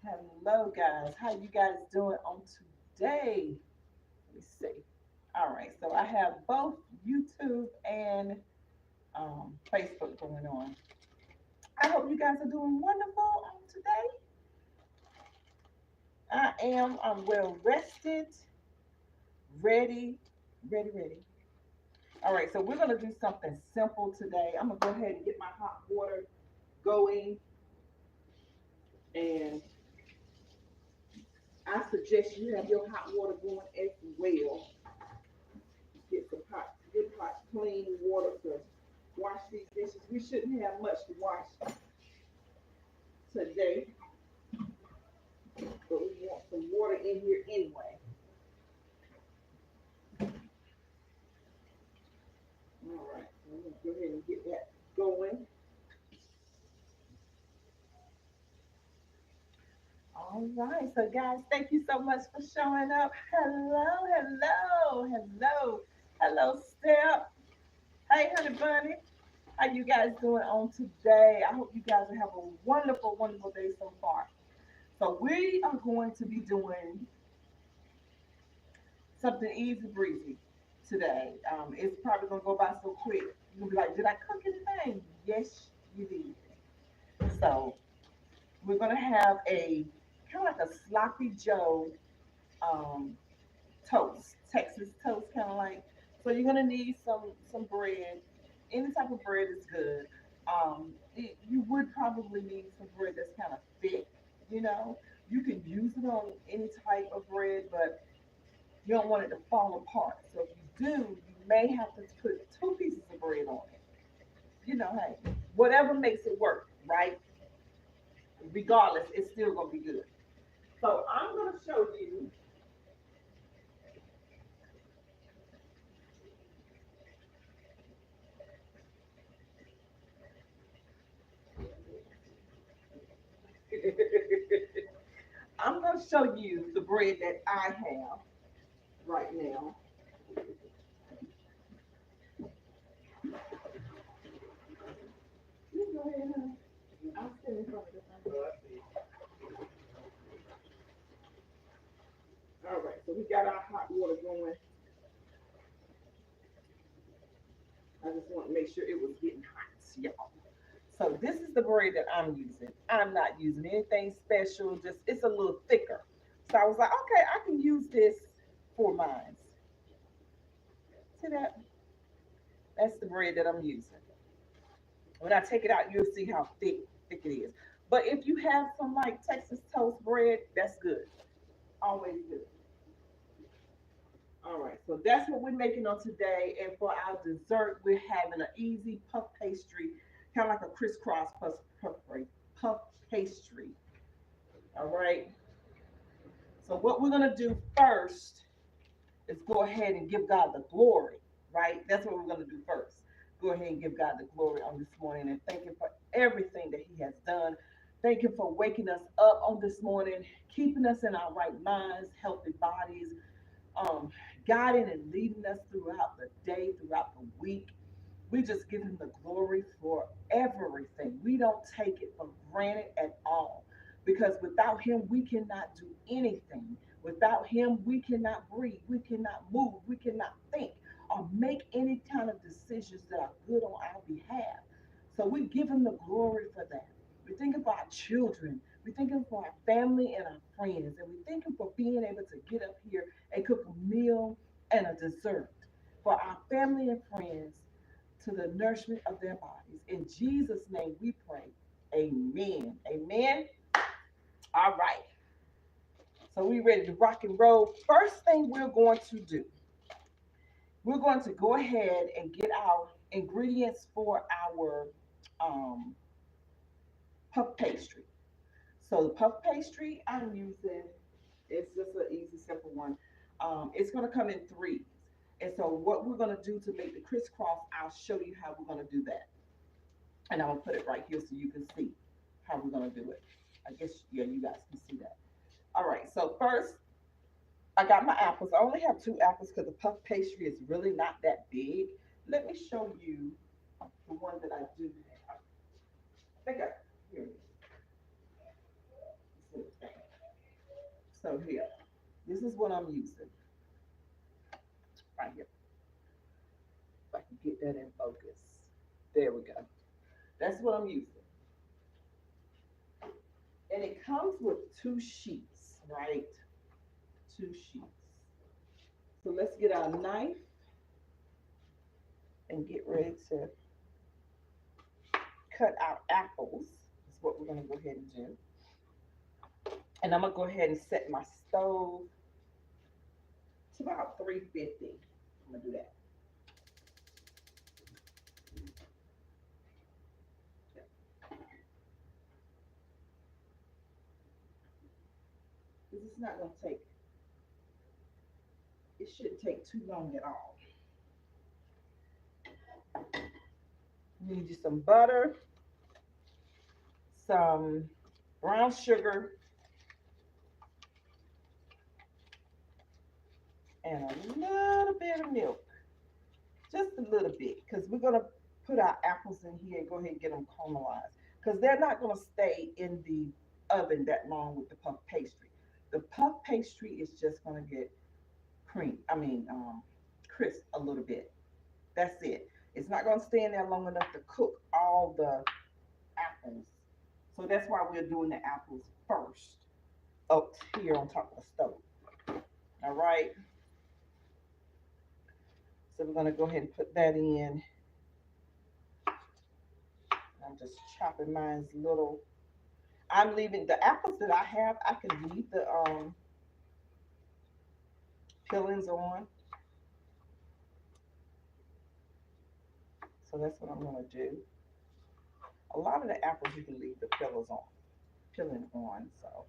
Hello, guys. How you guys doing on today? Let me see. All right, so I have both YouTube and Facebook going on. I hope you guys are doing wonderful on today. I am. I'm well rested, ready, ready. All right, so we're gonna do something simple today. I'm gonna go ahead and get my hot water going, and I suggest you have your hot water going as well. Get some hot, good hot, clean water to wash these dishes. We shouldn't have much to wash today, but we want some water in here anyway. All right, so I'm gonna go ahead and get that going. All right, so guys, thank you so much for showing up. Hello, Step. Hey, honey bunny. How you guys doing on today? I hope you guys have a wonderful day so far. So we are going to be doing something easy breezy today. It's probably gonna go by so quick. You'll be like, did I cook anything? Yes, you did. So we're gonna have a kind of like a sloppy Joe um, toast, Texas toast, kind of like. So you're gonna need some bread. Any type of bread is good. You would probably need some bread that's kind of thick. You know, you can use it on any type of bread, but you don't want it to fall apart. So if you do, you may have to put two pieces of bread on it. You know, hey, whatever makes it work, right? Regardless, it's still gonna be good. So I'm gonna show you. I'm gonna show you the bread that I have right now. You go ahead, honey. I'll stand in front of the thing. All right, so we got our hot water going. I just want to make sure it was getting hot, y'all. So this is the bread that I'm using. I'm not using anything special. Just it's a little thicker. So I was like, okay, I can use this for mine. See that? That's the bread that I'm using. When I take it out, you'll see how thick it is. But if you have some like Texas toast bread, that's good. Always good. All right, so that's what we're making on today. And for our dessert, we're having an easy puff pastry, kind of like a crisscross puff pastry. All right. So what we're gonna do first is go ahead and give God the glory. Right. That's what we're gonna do first. Go ahead and give God the glory on this morning and thank Him for everything that He has done. Thank Him for waking us up on this morning, keeping us in our right minds, healthy bodies, um, guiding and leading us throughout the day, throughout the week. We just give him the glory for everything. We don't take it for granted at all because without him, we cannot do anything. Without him, we cannot breathe, we cannot move, we cannot think or make any kind of decisions that are good on our behalf. So we give him the glory for that. We thank him for our children. We thank him for our family and our friends. And we thank him for being able to get up here and cook a meal and a dessert for our family and friends to the nourishment of their bodies. In Jesus' name we pray. Amen. Amen. All right. So we ready to rock and roll. First thing we're going to do, we're going to go ahead and get our ingredients for our um, puff pastry. So the puff pastry I'm using is just an easy, simple one. It's going to come in threes. And so what we're going to do to make the crisscross, I'll show you how we're going to do that. And I'm gonna put it right here so you can see how we're gonna do it. I guess yeah, you guys can see that. All right. So first, I got my apples. I only have two apples because the puff pastry is really not that big. Let me show you the one that I do have. I think I here it is. So here, this is what I'm using right here. If I can get that in focus. There we go. That's what I'm using. And it comes with two sheets, right? Two sheets. So let's get our knife and get ready to cut our apples. That's what we're going to go ahead and do. And I'm going to go ahead and set my stove to about 350. I'm going to do that. This is not going to take, it shouldn't take too long at all. You need you some butter, some brown sugar, and a little bit of milk. Just a little bit, because we're going to put our apples in here and go ahead and get them caramelized. Because they're not going to stay in the oven that long with the puff pastry. The puff pastry is just going to get crisp a little bit. That's it. It's not going to stay in there long enough to cook all the apples. So that's why we're doing the apples first up here on top of the stove. All right. So we're going to go ahead and put that in. I'm just chopping mine's little. I'm leaving the apples that I have. I can leave the peelings on. So that's what I'm going to do. A lot of the apples you can leave the peeling on. So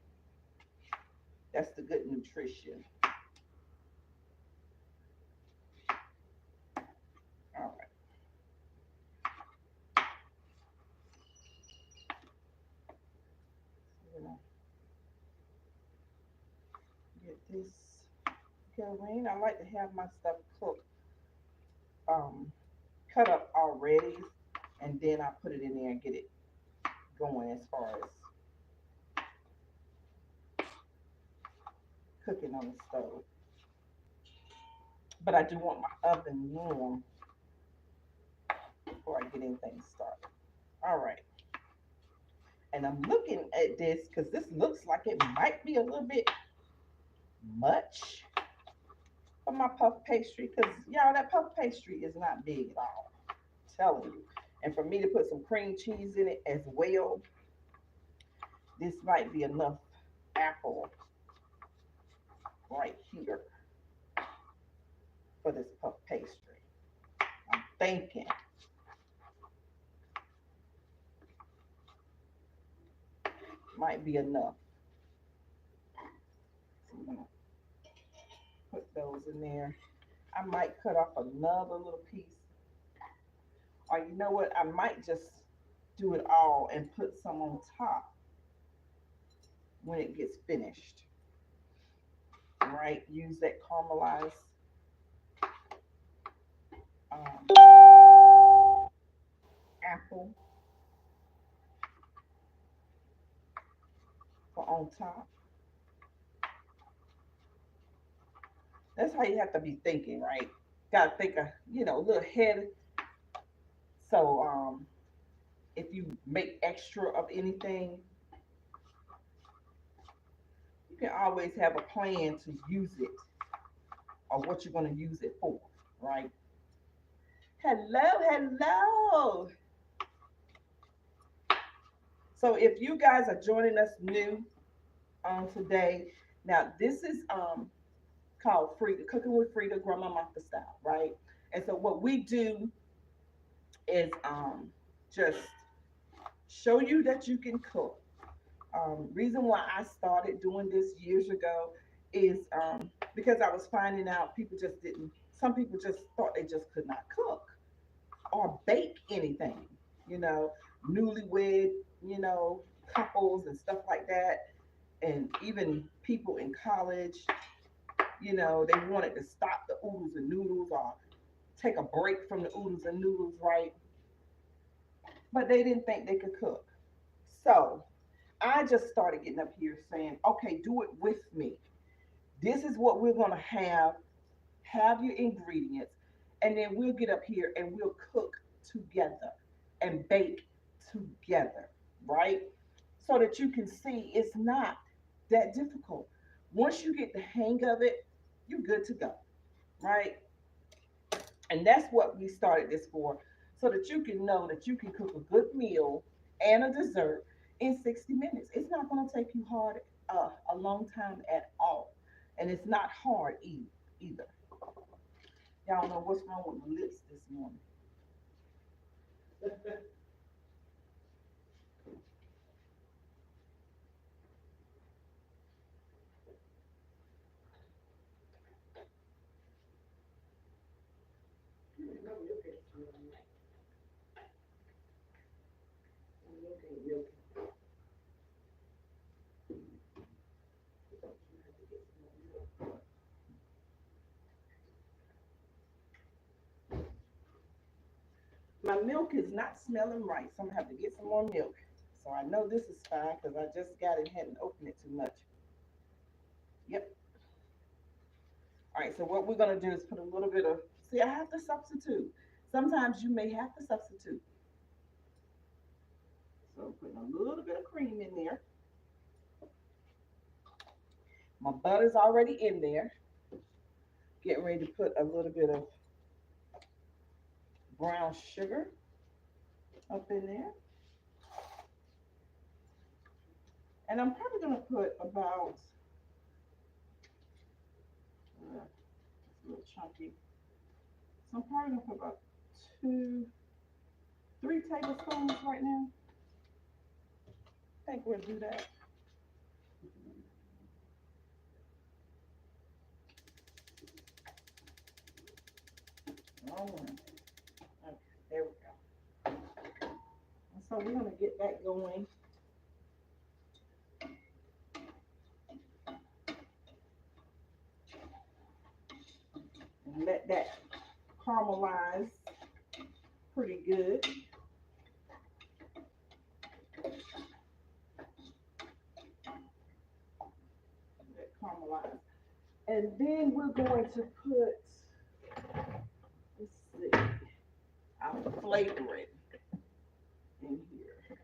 that's the good nutrition. All right. Get this going. I like to have my stuff cooked, cut up already, and then I put it in there and get it going as far as cooking on the stove. But I do want my oven warm before I get anything started. All right. And I'm looking at this because this looks like it might be a little bit much for my puff pastry, because y'all, that puff pastry is not big at all. I'm telling you. And for me to put some cream cheese in it as well, this might be enough apple right here for this puff pastry. I'm thinking. Might be enough. So I'm gonna put those in there. I might cut off another little piece. Or you know what? I might just do it all and put some on top when it gets finished. All right? Use that caramelized apple for on top. That's how you have to be thinking, right? Gotta think a little ahead. So if you make extra of anything, you can always have a plan to use it or what you're gonna use it for, right? Hello, hello. So if you guys are joining us new today, now this is called Freda, Cooking with Freda Grandma Martha style, right? And so what we do is just show you that you can cook. Reason why I started doing this years ago is because I was finding out some people just thought they just could not cook or bake anything, you know, newlywed, couples and stuff like that. And even people in college, they wanted to stop the oodles and noodles or take a break from the oodles and noodles, right? But they didn't think they could cook. So I just started getting up here saying, okay, do it with me. This is what we're going to have. Have your ingredients, and then we'll get up here and we'll cook together and bake together, right? So that you can see it's not that difficult. Once you get the hang of it, you're good to go, right? And that's what we started this for, so that you can know that you can cook a good meal and a dessert in 60 minutes. It's not going to take you hard a long time at all. And it's not hard either. Y'all know what's wrong with my lips this morning. My milk is not smelling right, so I'm gonna have to get some more milk. So I know this is fine because I just got it and hadn't opened it too much. Yep. All right, so what we're gonna do is put a little bit of, see, I have to substitute. Sometimes you may have to substitute. So putting a little bit of cream in there. My butter's already in there. Getting ready to put a little bit of brown sugar up in there. And I'm probably gonna put about, it's a little chunky. So I'm probably gonna put about 3 tablespoons right now. I think we'll do that. All right. Okay, there we go. And so we're gonna get that going. And let that caramelize pretty good. Let caramelize. And then we're going to put, let's see, I'll flavor it in here.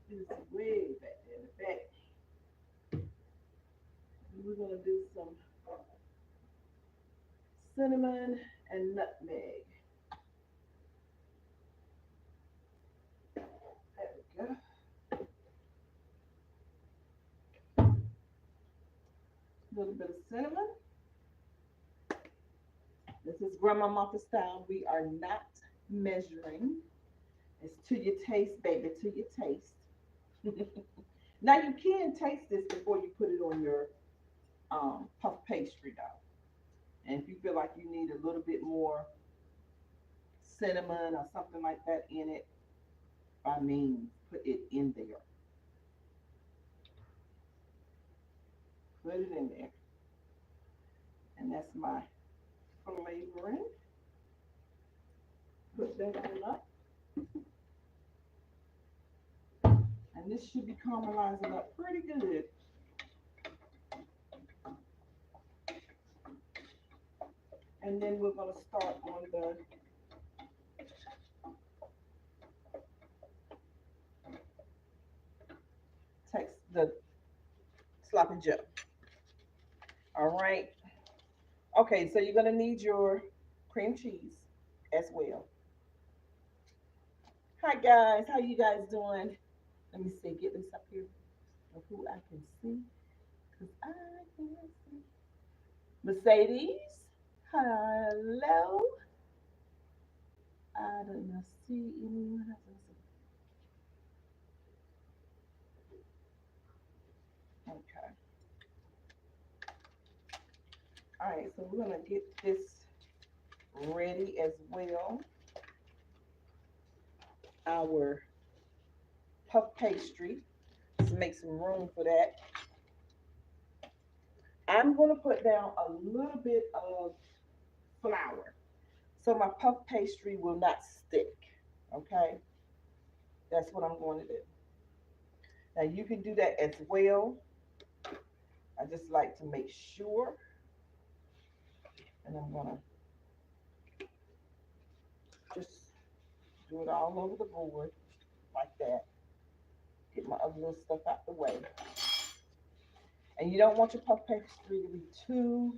It's way back there in the back. We're gonna do some cinnamon and nutmeg. There we go. A little bit of cinnamon. This is Grandma Martha style. We are not measuring. It's to your taste, baby, to your taste. Now you can taste this before you put it on your puff pastry dough. And if you feel like you need a little bit more cinnamon or something like that in it, by means, put it in there. Put it in there. And that's my flavoring. Put that on up. And this should be caramelizing up pretty good. And then we're going to start on the sloppy joe. All right. Okay, so you're going to need your cream cheese as well. Hi guys, how you guys doing? Let me see, get this up here of who I can see, because I can see. Mercedes, hello. I don't see anyone. Okay. All right, so we're gonna get this ready as well. Our puff pastry. Let's make some room for that. I'm gonna put down a little bit of flour so my puff pastry will not stick. Okay, that's what I'm going to do. Now you can do that as well. I just like to make sure, and I'm gonna just do it all over the board like that. Get my other little stuff out the way. And you don't want your puff pastry to be too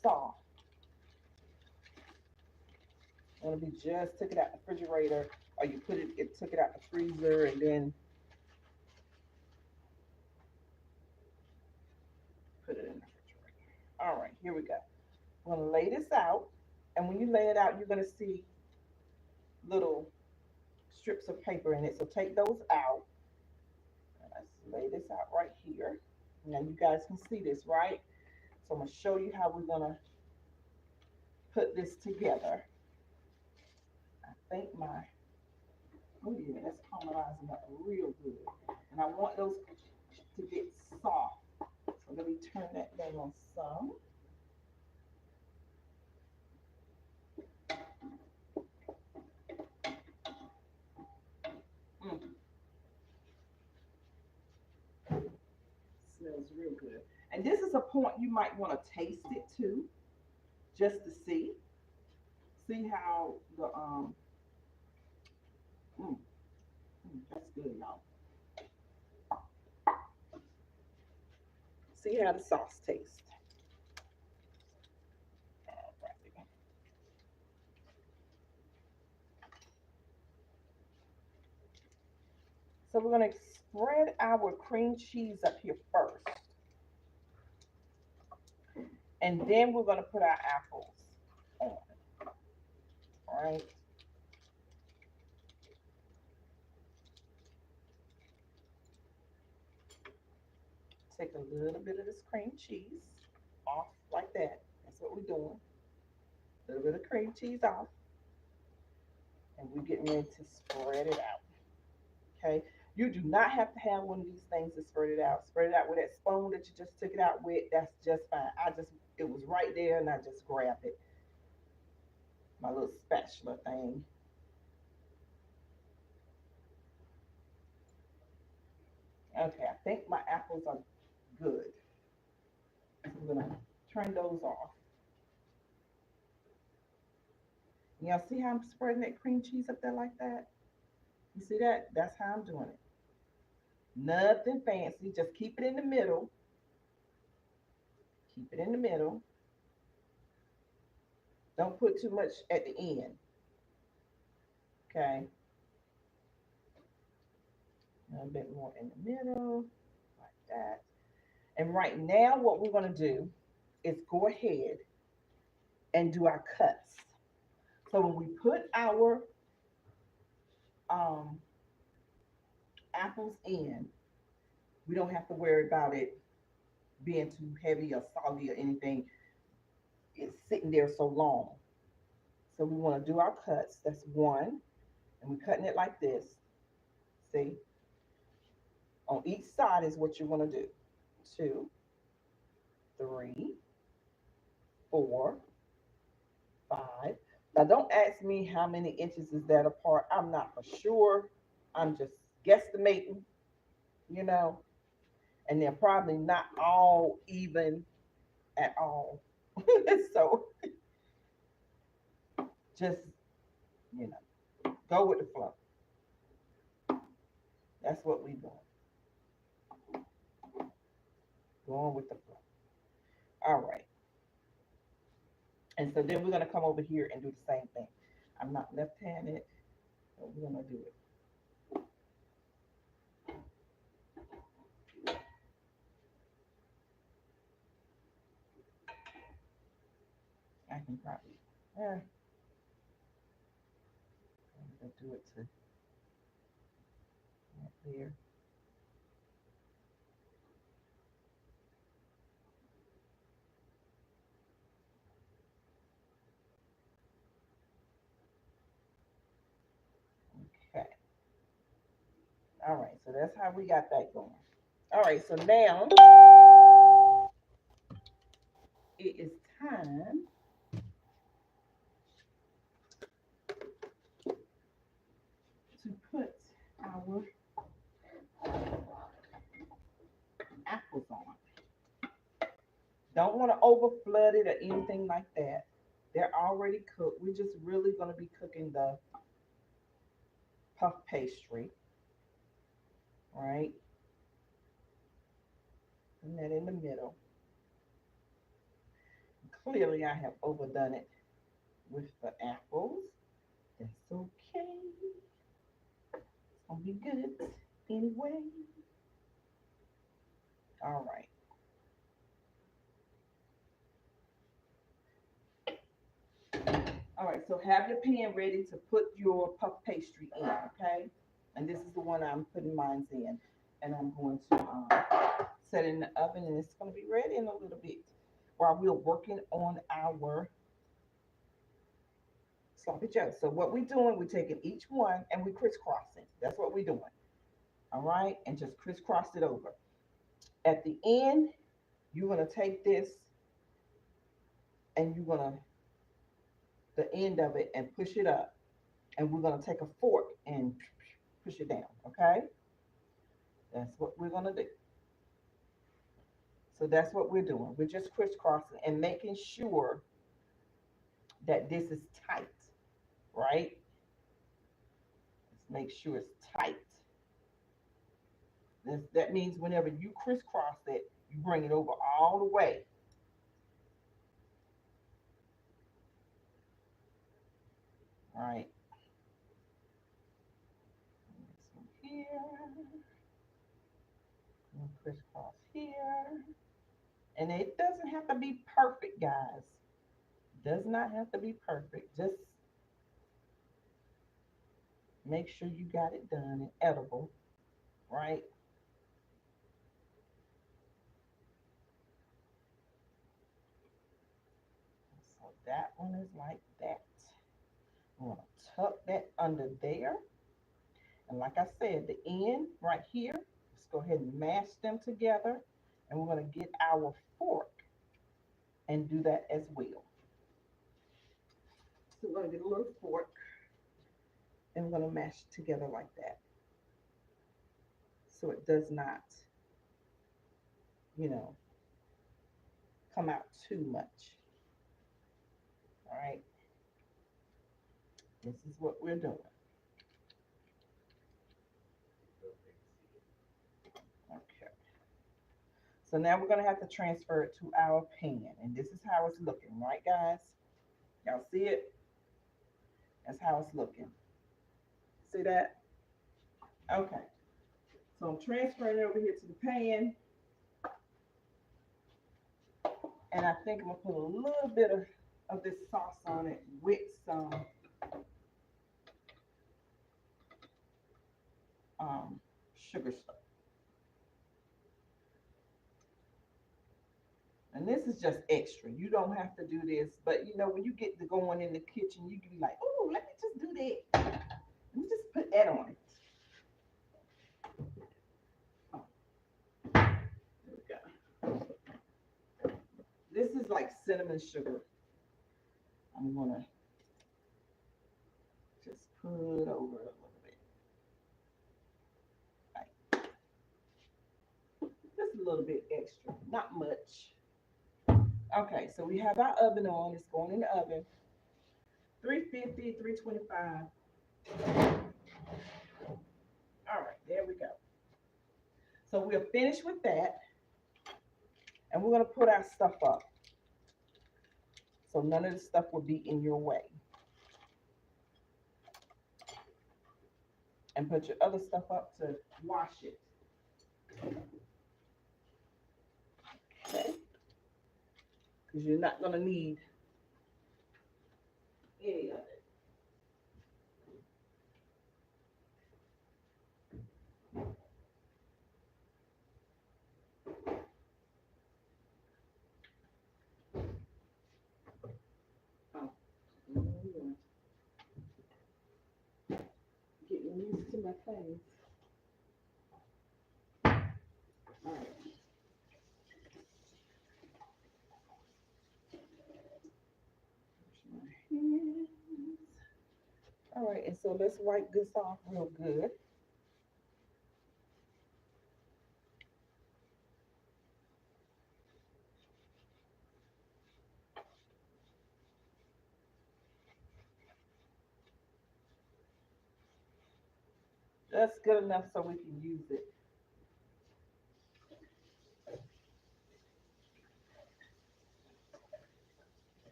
soft. You want to be just took it out the refrigerator, or you took it out the freezer, and then put it in the refrigerator. All right, here we go. I'm gonna lay this out, and when you lay it out, you're gonna see little strips of paper in it. So take those out. Let's lay this out right here. Now you guys can see this, right? So I'm gonna show you how we're gonna put this together. I think oh yeah, that's caramelizing up real good. And I want those to get soft. So let me turn that down some. Mm. Smells real good. And this is a point you might want to taste it too, just to see how the mm, that's good, y'all. See how the sauce tastes. So we're gonna spread our cream cheese up here first, and then we're gonna put our apples on. All right. Take a little bit of this cream cheese off like that. That's what we're doing. A little bit of cream cheese off, and we're getting ready to spread it out. Okay. You do not have to have one of these things to spread it out. Spread it out with that spoon that you just took it out with. That's just fine. It was right there, and I just grabbed it. My little spatula thing. Okay, I think my apples are good. I'm gonna turn those off. Y'all see how I'm spreading that cream cheese up there like that? You see that? That's how I'm doing it. Nothing fancy. Just keep it in the middle. Keep it in the middle. Don't put too much at the end. Okay. A little bit more in the middle, like that. And right now, what we're going to do is go ahead and do our cuts. So when we put our um, apples in, we don't have to worry about it being too heavy or soggy or anything. It's sitting there so long. So we want to do our cuts. That's one. And we're cutting it like this. See? On each side is what you want to do. Two, three, four, five. Now, don't ask me how many inches is that apart. I'm not for sure. I'm just guesstimating, you know, and they're probably not all even at all. So just, you know, go with the flow. That's what we doing. Going with the flow. All right. And so then we're going to come over here and do the same thing. I'm not left-handed, but we're going to do it. I can probably, I'm going to do it to right there. Okay. All right. So that's how we got that going. All right. So now it is time to put our Don't want to over flood it or anything like that. They're already cooked. We're just really going to be cooking the puff pastry, right? And that in the middle. Clearly, I have overdone it with the apples. That's okay. It's gonna be good anyway. All right. All right. So have your pan ready to put your puff pastry in. Okay. And this is the one I'm putting mine in, and I'm going to set it in the oven, and it's going to be ready in a little bit while we're working on our sloppy joe. So what we're doing, we're taking each one and we're crisscrossing. That's what we're doing. All right, and just crisscross it over. At the end, you're gonna take this and you're gonna the end of it and push it up, and we're gonna take a fork and push it down. Okay, that's what we're gonna do. So that's what we're doing. We're just crisscrossing and making sure that this is tight, right? Let's make sure it's tight. That means whenever you crisscross it, you bring it over all the way. All right. This one here. And crisscross here. And it doesn't have to be perfect, guys. Does not have to be perfect. Just make sure you got it done and edible, right? So that one is like that. I'm gonna tuck that under there. And like I said, the end right here, let's go ahead and mash them together. And we're gonna get our fork and do that as well. So we're gonna get a little fork and we're gonna mash it together like that. So it does not, you know, come out too much. All right. This is what we're doing. Okay. So now we're gonna have to transfer it to our pan. And this is how it's looking, right guys? Y'all see it? That's how it's looking. See that? Okay. So I'm transferring it over here to the pan. And I think I'm gonna put a little bit of this sauce on it with some sugar stuff. And this is just extra. You don't have to do this, but you know, when you get to going in the kitchen, you can be like, oh, let me just do that. Let me just put that on it. Oh, there we go. This is like cinnamon sugar. I'm gonna just put over a little bit. Like, just a little bit extra, not much. Okay, so we have our oven on. It's going in the oven. 350, 325. All right, there we go. So we're finished with that. And we're going to put our stuff up. So none of the stuff will be in your way. And put your other stuff up to wash it. Okay? Because you're not going to need any of it. Oh, getting used to my things. All right. Wash my hands. All right, and so let's wipe this off real good. That's good enough so we can use it.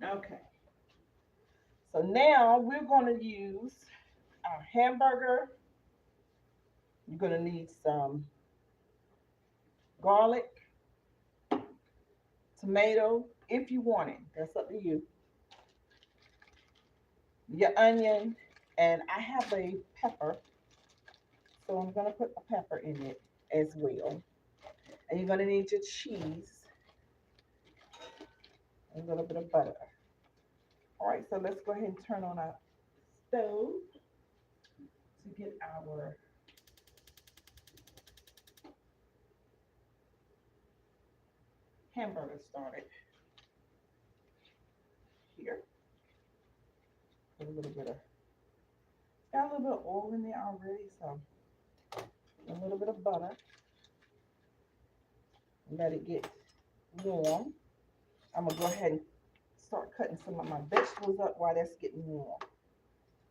Okay. So now we're going to use our hamburger. You're going to need some garlic, tomato, if you want it. That's up to you. Your onion, and I have a pepper, so I'm going to put a pepper in it as well. And you're going to need your cheese and a little bit of butter. All right, so let's go ahead and turn on our stove to get our hamburger started. Here, put a little bit of, got a little bit of oil in there already, so a little bit of butter. Let it get warm. I'm gonna go ahead and start cutting some of my vegetables up while that's getting warm.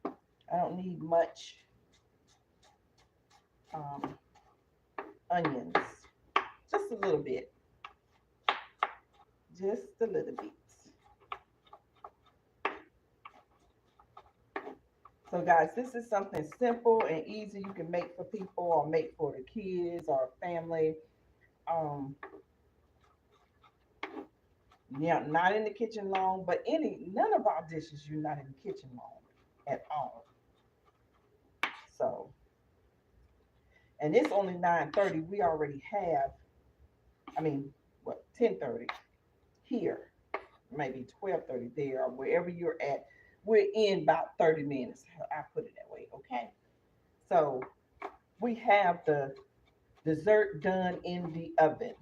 I don't need much um, onions, just a little bit, just a little bit. So guys, this is something simple and easy you can make for people or make for the kids or family. Um, yeah, not in the kitchen long, but none of our dishes you're not in the kitchen long at all. So, and it's only 9:30. We already have, I mean, what, 10:30 here, maybe 12:30 there, or wherever you're at. We're in about 30 minutes. I put it that way, okay? So we have the dessert done in the oven.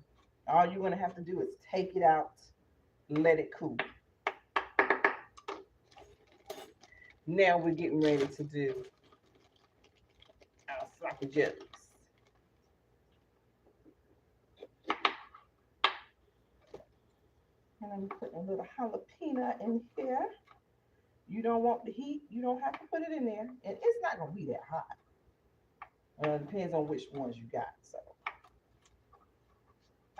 All you're gonna have to do is take it out, let it cool. Now we're getting ready to do our sloppy joes. And I'm putting a little jalapeno in here. You don't want the heat, you don't have to put it in there. And it's not gonna be that hot. It depends on which ones you got. So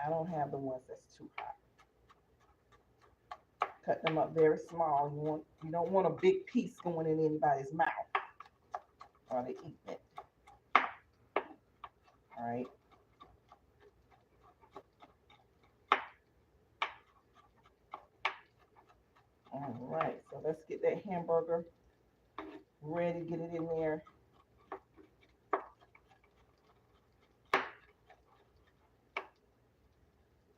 I don't have the ones that's too hot. Cut them up very small. You don't want a big piece going in anybody's mouth while they eat it. All right. All right. So let's get that hamburger ready. Get it in there.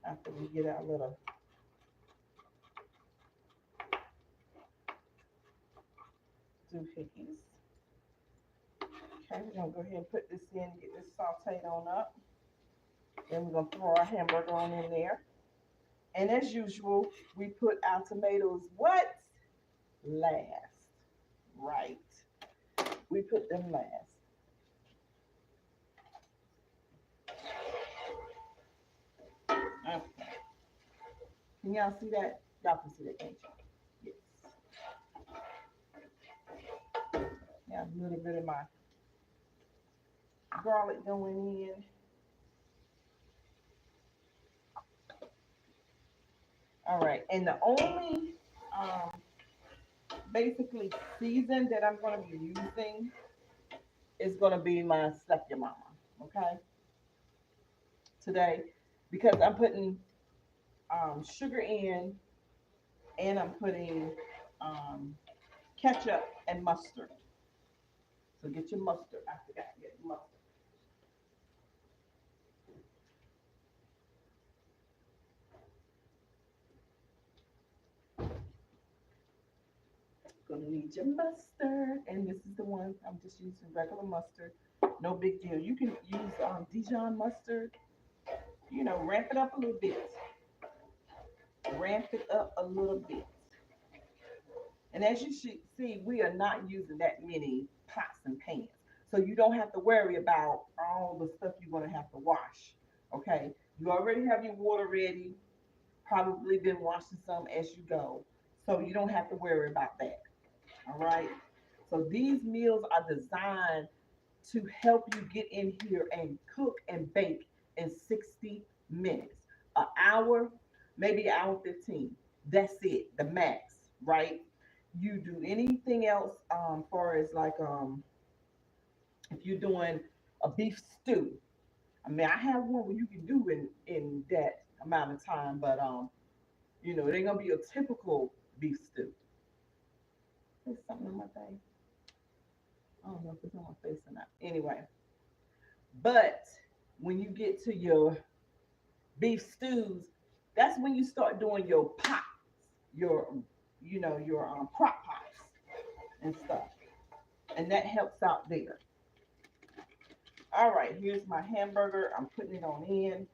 After we get our little doohickeys. Okay, we're gonna go ahead and put this in, get this sauteed on up. Then we're gonna throw our hamburger on in there. And as usual, we put our tomatoes what? Last. Right. We put them last. Okay. Can y'all see that? Y'all can see that, can't you? Yes. Now a little bit of my garlic going in. All right. And the only basically season that I'm going to be using is going to be my Slap Your Mama. Okay. Today, because I'm putting sugar in and I'm putting um, ketchup and mustard. So get your mustard. I forgot to get mustard. Gonna need your mustard, and this is the one I'm just using regular mustard. No big deal. You can use Dijon mustard. You know, ramp it up a little bit. Ramp it up a little bit. And as you should see, we are not using that many pots and pans. So you don't have to worry about all the stuff you're going to have to wash. Okay. You already have your water ready, probably been washing some as you go. So you don't have to worry about that. All right. So these meals are designed to help you get in here and cook and bake in 60 minutes, an hour, maybe an hour 15. That's it, the max, right? You do anything else, far as like if you're doing a beef stew. I mean, I have one where you can do in that amount of time, but it ain't gonna be a typical beef stew. There's something on my face. I don't know if it's on my face or not. Anyway, but when you get to your beef stews, that's when you start doing your pots, your your crock pots and stuff, and that helps out there. All right, here's my hamburger. I'm putting it on in.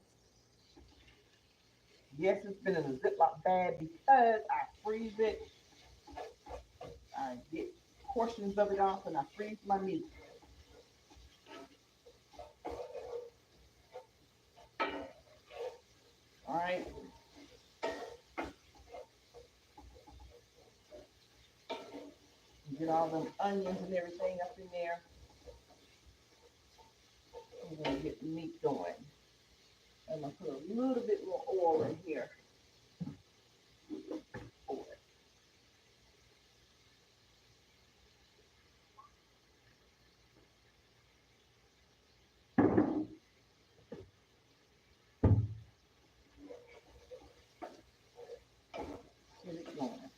Yes, it's been in a Ziploc bag because I freeze it. I get portions of it off and I freeze my meat. All right, get all them onions and everything up in there. I'm gonna get the meat going. I'm gonna put a little bit more oil in here. Oil. Get it going.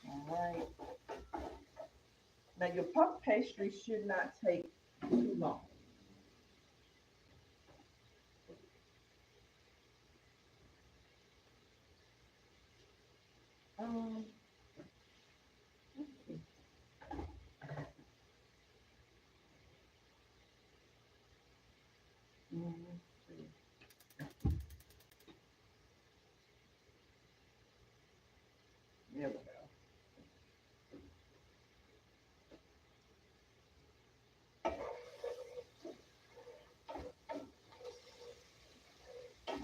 All right. Now your puff pastry should not take too long. Um, let's see. Let's see. There we go.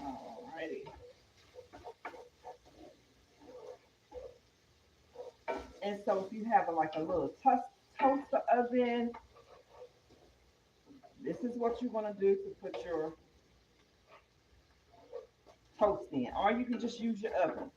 All righty. And so if you have like a little toaster oven, this is what you want to do to put your toast in. Or you can just use your oven.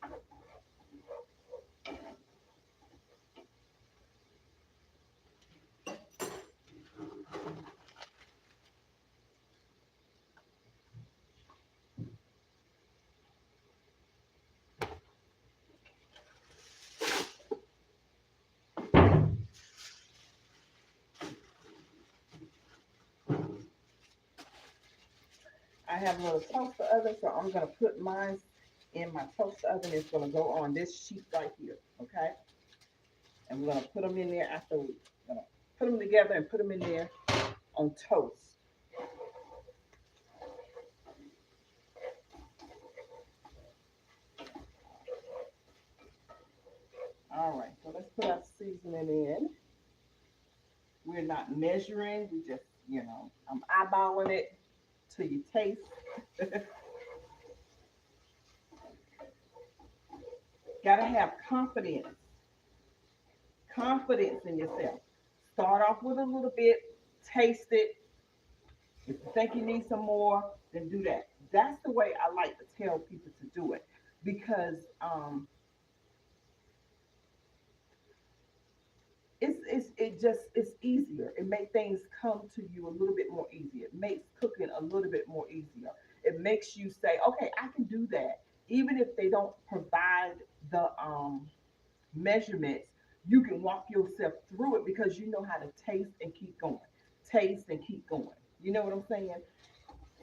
I have a little toaster oven, so I'm gonna put mine in my toaster oven. It's gonna go on this sheet right here, okay? And we're gonna put them in there after we gonna put them together and put them in there on toast. All right, so let's put our seasoning in. We're not measuring, we just, I'm eyeballing it till you taste. Gotta have confidence in yourself. Start off with a little bit, taste it. If you think you need some more, then do that. That's the way I like to tell people to do it because it's easier. It makes things come to you a little bit more easier. It makes cooking a little bit more easier. It makes you say, okay, I can do that. Even if they don't provide the measurements, you can walk yourself through it because you know how to taste and keep going. Taste and keep going. You know what I'm saying?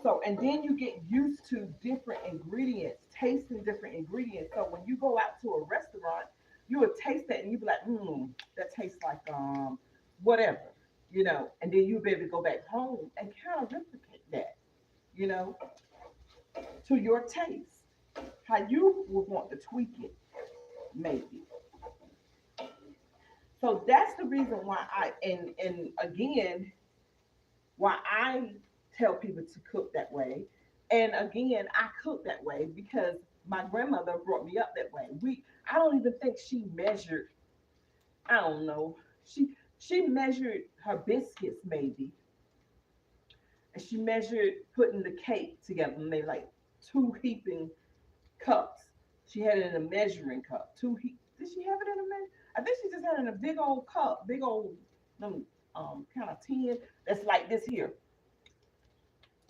So, and then you get used to different ingredients, tasting different ingredients. So when you go out to a restaurant, you will taste that and you be like, that tastes like whatever, and then you'll be able to go back home and kind of replicate that, you know, to your taste. How you would want to tweak it, maybe. So that's the reason why and again, why I tell people to cook that way. And again, I cook that way because my grandmother brought me up that way. I don't even think she measured, I don't know. She measured her biscuits maybe, and she measured putting the cake together, and they like two heaping cups. She had it in a measuring cup. Did she have it in a measure? I think she just had it in a big old cup, big old kind of tin that's like this here,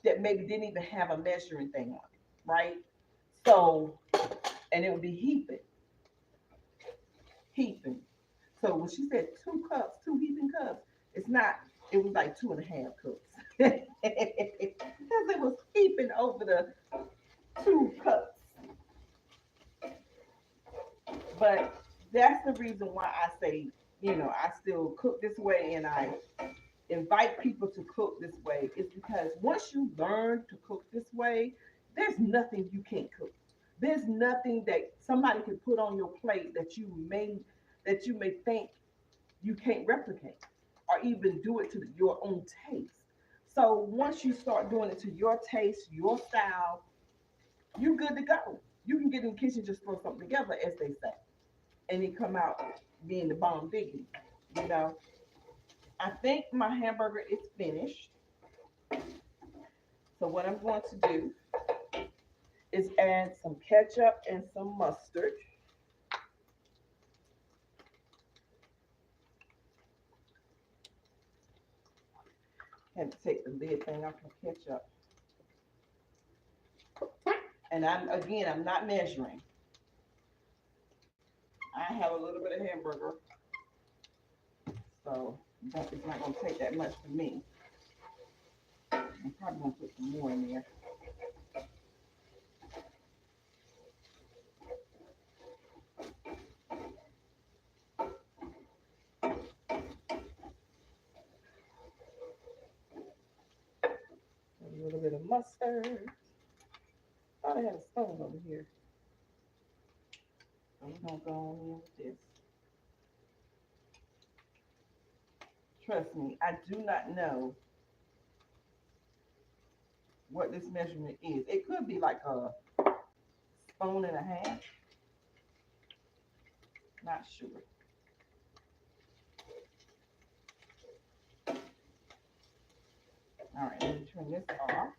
that maybe didn't even have a measuring thing on it, right? So, and it would be heaping. So when she said 2 cups, 2 heaping cups, it's not. It was like 2.5 cups, because it was heaping over the 2 cups. But that's the reason why I say, I still cook this way, and I invite people to cook this way, is because once you learn to cook this way, there's nothing you can't cook. There's nothing that somebody can put on your plate that you may think you can't replicate or even do it to your own taste. So once you start doing it to your taste, your style, you're good to go. You can get in the kitchen, just throw something together, as they say, and it come out being the bomb diggity. You know, I think my hamburger is finished. So what I'm going to do is add some ketchup and some mustard. Had to take the lid thing off my ketchup. And I'm not measuring. I have a little bit of hamburger, so it's not going to take that much for me. I'm probably going to put some more in there. A little bit of mustard. Thought I had a stone over here. So we're going to go on in with this. Trust me, I do not know what this measurement is. It could be like a spoon and a half. Not sure. All right, let me turn this off.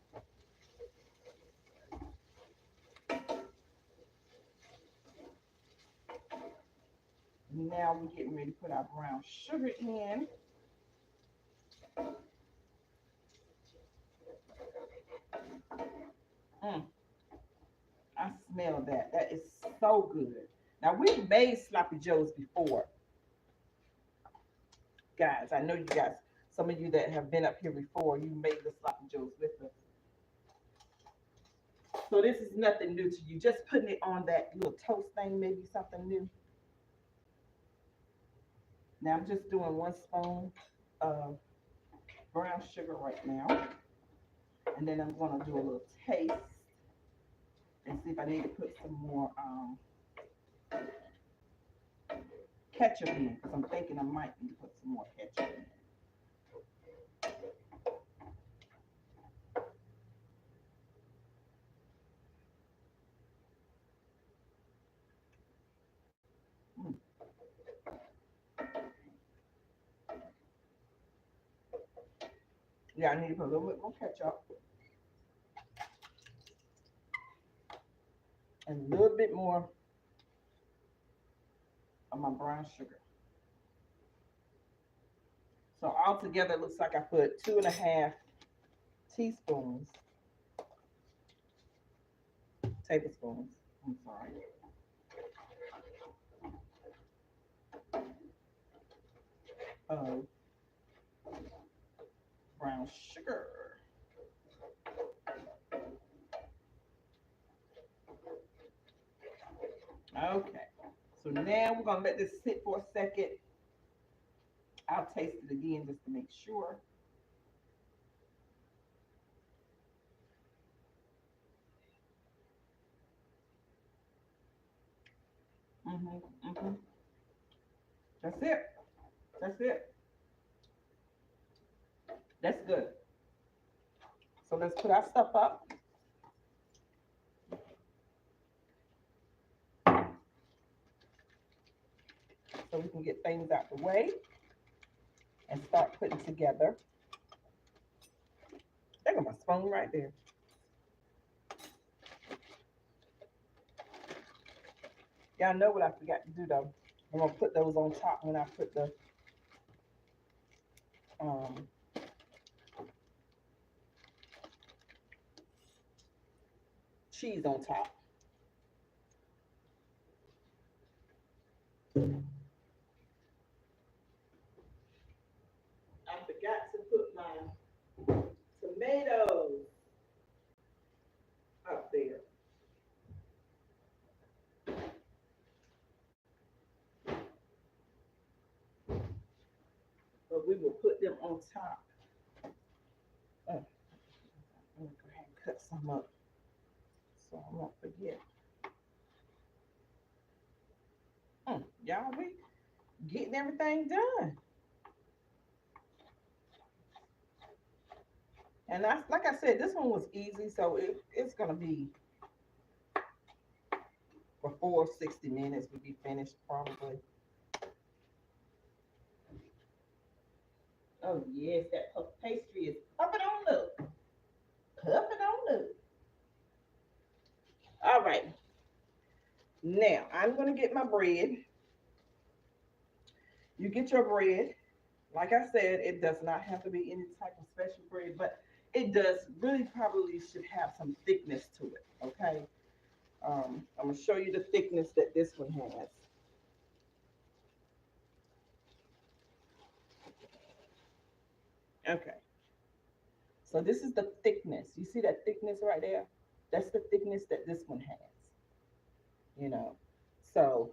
Now we're getting ready to put our brown sugar in. Mm, I smell that. That is so good. Now, we've made sloppy joes before, guys. I know you guys, some of you that have been up here before, you made the sloppy joes with us. So this is nothing new to you. Just putting it on that little toast thing, maybe something new. Now I'm just doing 1 spoon of brown sugar right now. And then I'm going to do a little taste and see if I need to put some more ketchup in, because I'm thinking I might need to put some more ketchup in. Mm. Yeah, I need to put a little bit more ketchup and a little bit more of my brown sugar. So altogether, it looks like I put 2.5 tablespoons, I'm sorry, of brown sugar. Okay, so now we're gonna let this sit for a second. I'll taste it again just to make sure. Mm-hmm. That's it. That's it. That's good. So let's put our stuff up so we can get things out the way. and start putting together. There go my spoon right there. Y'all know what I forgot to do though. I'm gonna put those on top when I put the um cheese on top. I forgot to put my tomatoes up there. But we will put them on top. I'm gonna go ahead and cut some up so I won't forget. Y'all, we getting everything done. And that's like I said, this one was easy, so it's gonna be before 60 minutes we'll be finished probably. Oh yes, that puff pastry is puffing on up. Puffing on up. All right. Now I'm gonna get my bread. You get your bread. Like I said, it does not have to be any type of special bread, but it does really probably should have some thickness to it. Okay. I'm gonna show you the thickness that this one has. Okay. So this is the thickness. You see that thickness right there? That's the thickness that this one has. You know. So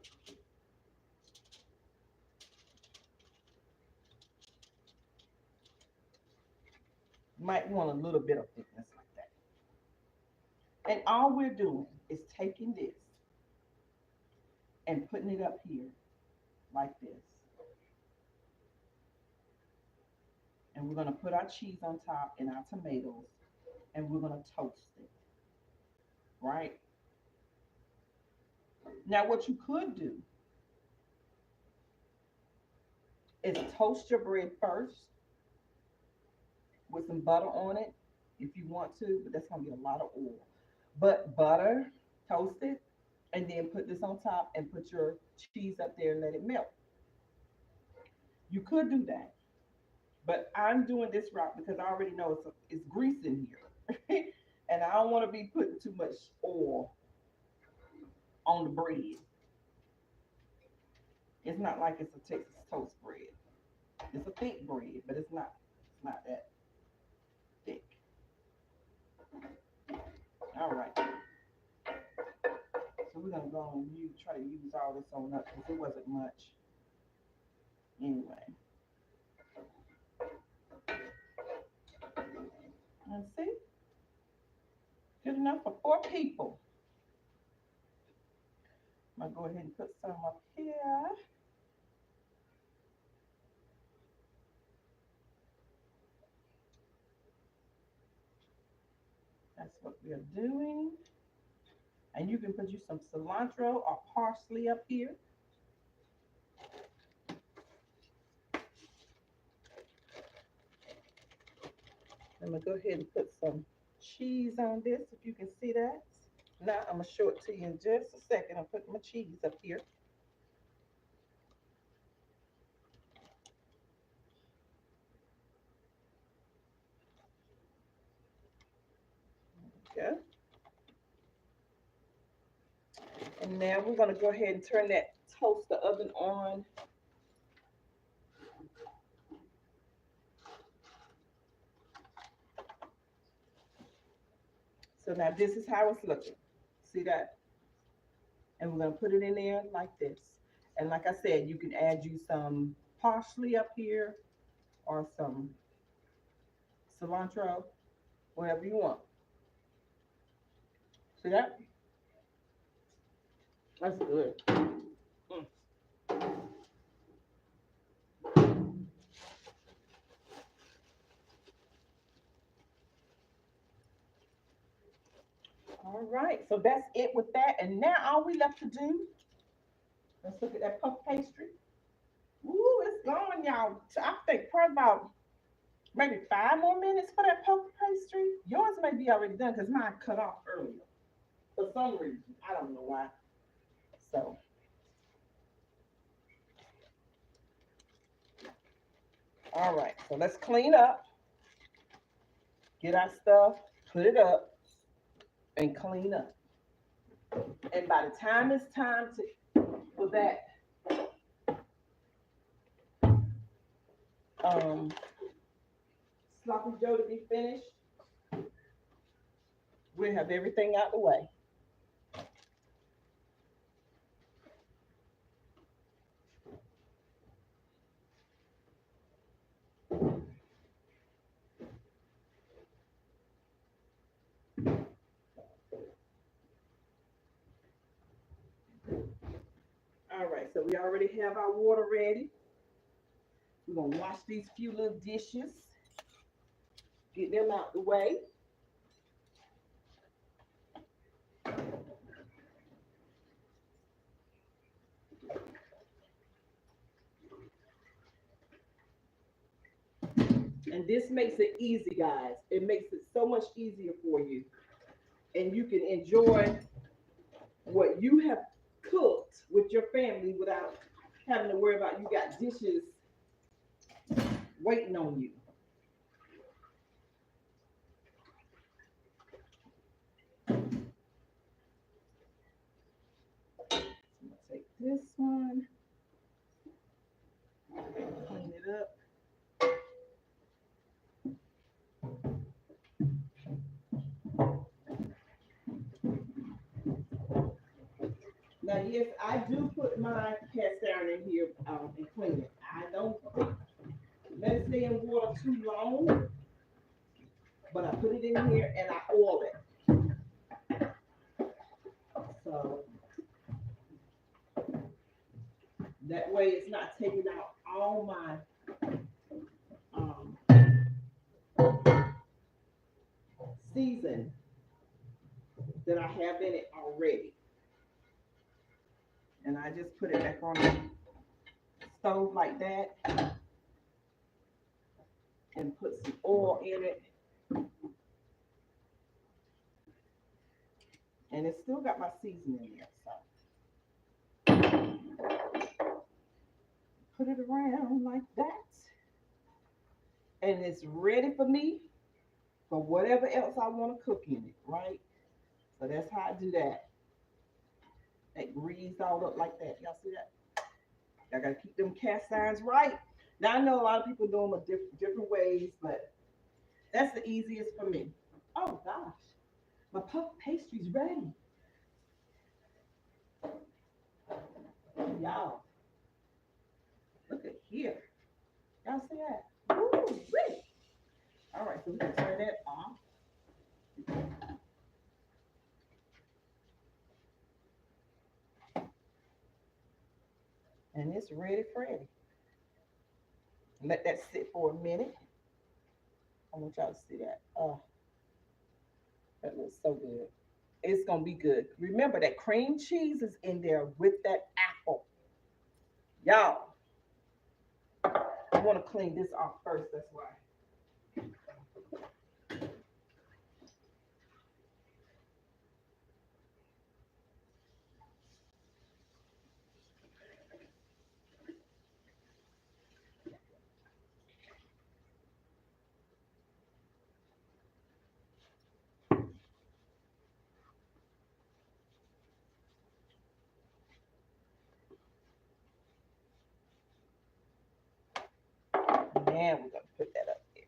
you might want a little bit of thickness like that. And all we're doing is taking this and putting it up here like this. And we're gonna put our cheese on top and our tomatoes and we're gonna toast it. Right? Now what you could do is toast your bread first with some butter on it if you want to, but that's gonna be a lot of oil. But butter, toast it, and then put this on top and put your cheese up there and let it melt. You could do that, but I'm doing this route because I already know it's grease in here, and I don't want to be putting too much oil on the bread. It's not like it's a Texas toast bread. It's a thick bread, but it's not that thick. All right. So we're gonna go and try to use all this on up because it wasn't much. Anyway, let's see. Good enough for 4 people. I'm gonna go ahead and put some up here. That's what we're doing. And you can put you some cilantro or parsley up here. I'm gonna go ahead and put some cheese on this if you can see that. Now I'm gonna show it to you in just a second. I'm putting my cheese up here. Okay. And now we're gonna go ahead and turn that toaster oven on. So now this is how it's looking. See that? And we're gonna put it in there like this. And like I said, you can add you some parsley up here or some cilantro, whatever you want. See that? That's good. Mm. All right, so that's it with that. And now all we left to do, let's look at that puff pastry. Ooh, it's going. giving y'all, I think, probably about maybe 5 more minutes for that puff pastry. Yours may be already done because mine cut off earlier for some reason. I don't know why. So, all right. So let's clean up, get our stuff, put it up, and clean up. And by the time it's time for that um, sloppy joe to be finished, we'll have everything out the way. All right, so we already have our water ready. We're gonna wash these few little dishes, get them out the way. And this makes it easy, guys. It makes it so much easier for you. And you can enjoy what you have cooked with your family without having to worry about you got dishes waiting on you. I'm gonna take this one, clean it up. Now, yes, I do put my cast iron in here and clean it. I don't let it stay in water too long, but I put it in here and I oil it. So that way it's not taking out all my um, season that I have in it already. And I just put it back on the stove like that and put some oil in it. And it's still got my seasoning in there. So put it around like that. And it's ready for me for whatever else I want to cook in it, right? So that's how I do that. That greased all up like that. Y'all see that? Y'all gotta keep them cast irons right. Now I know a lot of people do them a different ways, but that's the easiest for me. Oh gosh, my puff pastry's ready. Y'all, look at here. Y'all see that? Ooh, wait. All right, so we can turn that off. And it's ready, Freddy. Let that sit for a minute. I want y'all to see that. Oh, that looks so good. It's gonna be good. Remember that cream cheese is in there with that apple. Y'all, I want to clean this off first. That's why. Now we're gonna put that up there.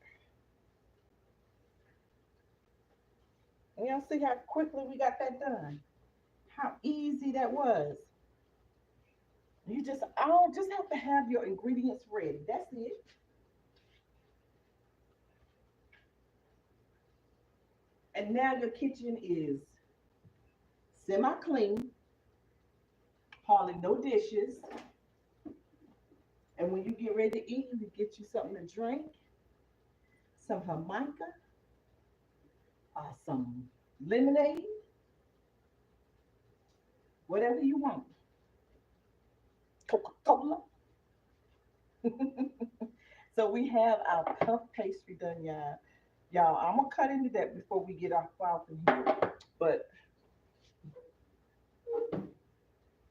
And y'all see how quickly we got that done? How easy that was. You just all just have to have your ingredients ready. That's it. And now your kitchen is semi-clean, hardly no dishes. And when you get ready to eat, you get you something to drink, some Jamaica, some lemonade, whatever you want. Coca-Cola. So we have our puff pastry done, y'all. Y'all, I'm gonna cut into that before we get off in here. But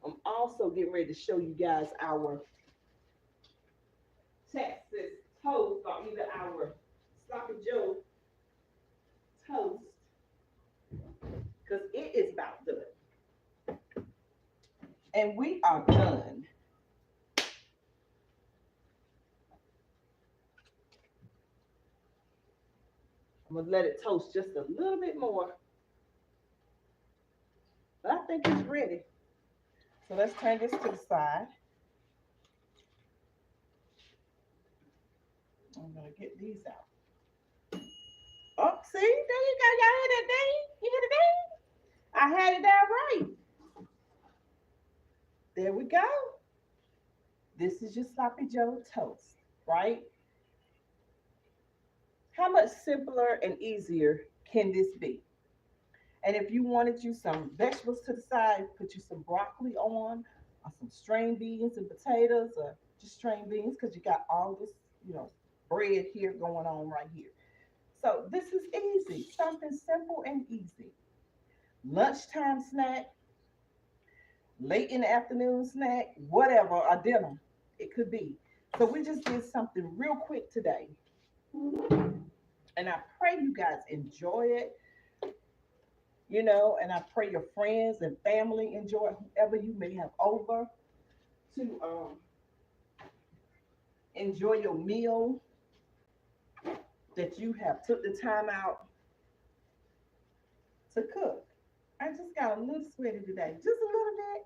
I'm also getting ready to show you guys our Texas toast, or either our sloppy Joe toast, because it is about done. And we are done. I'm gonna let it toast just a little bit more, but I think it's ready. So let's turn this to the side. I'm gonna get these out. Oh, see, there you go. Y'all hear that ding? You hear the ding? I had it down right. There we go. This is your sloppy Joe toast, right? How much simpler and easier can this be? And if you wanted you some vegetables to the side, put you some broccoli on, or some string beans and potatoes, or just string beans, because you got all this, you know, bread here going on right here. So this is easy, something simple and easy. Lunchtime snack, late in the afternoon snack, whatever, or dinner, it could be. So we just did something real quick today. And I pray you guys enjoy it, and I pray your friends and family enjoy it, whoever you may have over to enjoy your meal that you have took the time out to cook. I just got a little sweaty today, just a little bit.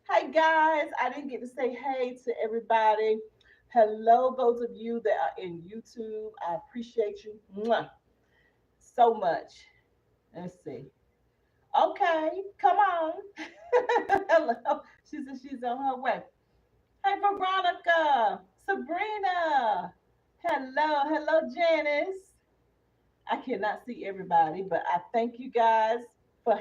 Hey guys, I didn't get to say hey to everybody. Hello, those of you that are in YouTube. I appreciate you so much. Let's see. Okay, come on. Hello. She said she's on her way. Hey, Veronica, Sabrina. Hello, Janice. I cannot see everybody, but I thank you guys for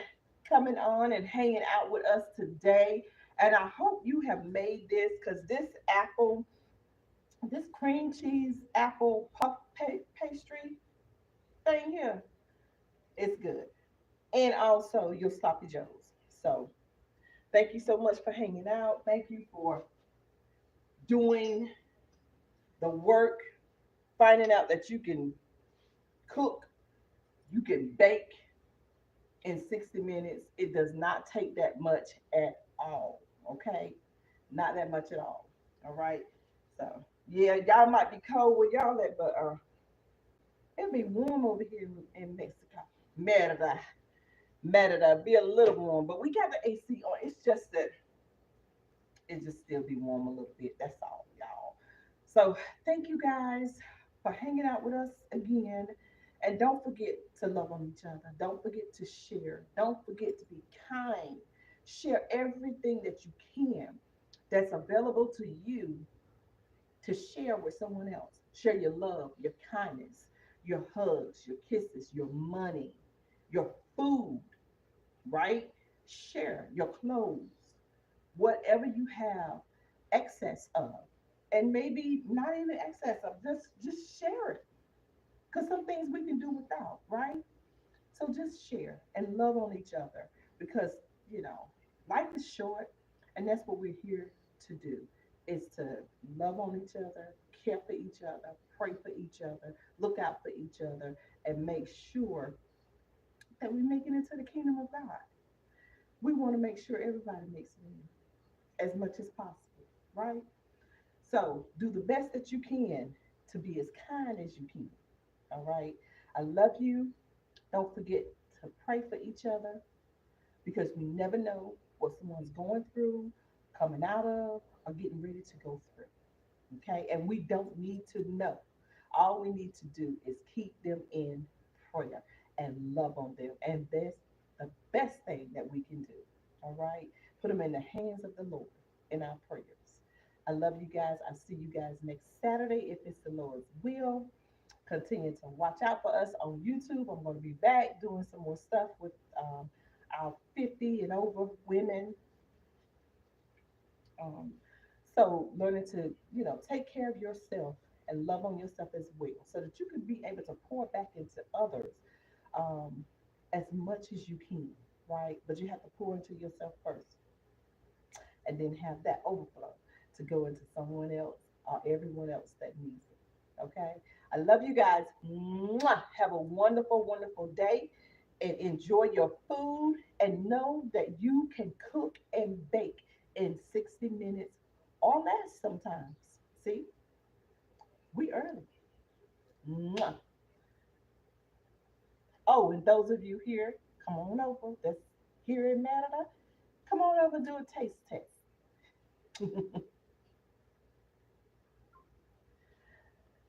coming on and hanging out with us today. And I hope you have made this, because this cream cheese apple puff pastry thing here is good. And also your sloppy joes. So thank you so much for hanging out. Thank you for doing the work, finding out that you can cook, you can bake in 60 minutes. It does not take that much at all. Okay? Not that much at all. All right. So yeah, y'all might be cold where y'all at, but it'll be warm over here in Mexico. Merida. Merida. Be a little warm. But we got the AC on. It's just that it just still be warm a little bit. That's all, y'all. So thank you guys for hanging out with us again. And don't forget to love on each other. Don't forget to share. Don't forget to be kind. Share everything that you can that's available to you to share with someone else. Share your love, your kindness, your hugs, your kisses, your money, your food, right? Share your clothes, whatever you have excess of, and maybe not even excess of, just share it, because some things we can do without, right? So just share and love on each other, because you know life is short, and that's what we're here to do, is to love on each other, care for each other, pray for each other, look out for each other, and make sure that we make it into the kingdom of God. We want to make sure everybody makes it in as much as possible, right? So do the best that you can to be as kind as you can. All right. I love you. Don't forget to pray for each other, because we never know what someone's going through, coming out of, or getting ready to go through. Okay. And we don't need to know. All we need to do is keep them in prayer and love on them. And that's the best thing that we can do. All right. Put them in the hands of the Lord in our prayers. I love you guys. I'll see you guys next Saturday if it's the Lord's will. Continue to watch out for us on YouTube. I'm going to be back doing some more stuff with our 50 and over women. Um, so learning to, take care of yourself and love on yourself as well so that you can be able to pour back into others um, as much as you can, right? But you have to pour into yourself first and then have that overflow to go into someone else or everyone else that needs it. Okay. I love you guys. Mwah. Have a wonderful, wonderful day and enjoy your food and know that you can cook and bake in 60 minutes or less sometimes. See, we early. Mwah. Oh, and those of you here, come on over. That's here in Canada. Come on over and do a taste test.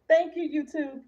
Thank you, YouTube.